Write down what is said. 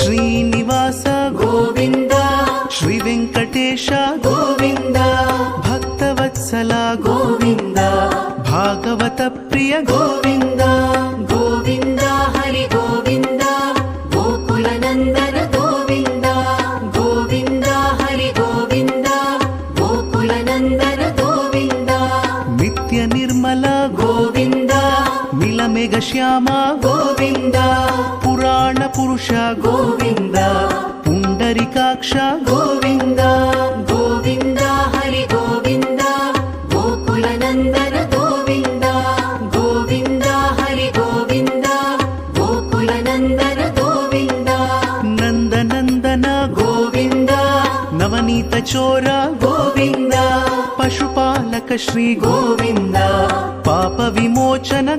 ಶ್ರೀನಿವಾಸ ಗೋವಿಂದ ಶ್ರೀ ವೆಂಕಟೇಶ ಗೋವಿಂದ ಭಕ್ತವತ್ಸಲ ಗೋವಿಂದ ಭಾಗವತ ಪ್ರಿಯ ಗೋವಿಂದ ಗೋವಿಂದ ಹರಿ ಗೋವಿಂದ ಗೋಕುಲ ನಂದನ ಗೋವಿಂದ ಗೋವಿಂದ ಹರಿ ಗೋವಿಂದ ಗೋಕುಲ ನಂದನ ಗೋವಿಂದ ನಿತ್ಯ ನಿರ್ಮಲ ಗೋವಿಂದ ಮಿಲಮೆಘ ಶ್ಯಾಮ ಗೋವಿಂದ ಪುರಾಣ ಪುರುಷ ಗೋವಿಂದ ಪುಂಡರಿಕಾಕ್ಷ ಗೋವಿಂದ ಗೋವಿಂದ ಹರಿ ಗೋವಿಂದ ಗೋಕುಲ ನಂದನ ಗೋವಿಂದ ಗೋವಿಂದ ಹರಿ ಗೋವಿಂದ ಗೋಕುಲ ನಂದನ ಗೋವಿಂದ ನಂದನಂದನ ಗೋವಿಂದ ನವನೀತ ಚೋರ ಗೋವಿಂದ ಪಶುಪಾಲಕ ಶ್ರೀ ಗೋವಿಂದ ಪಾಪ ವಿಮೋಚನ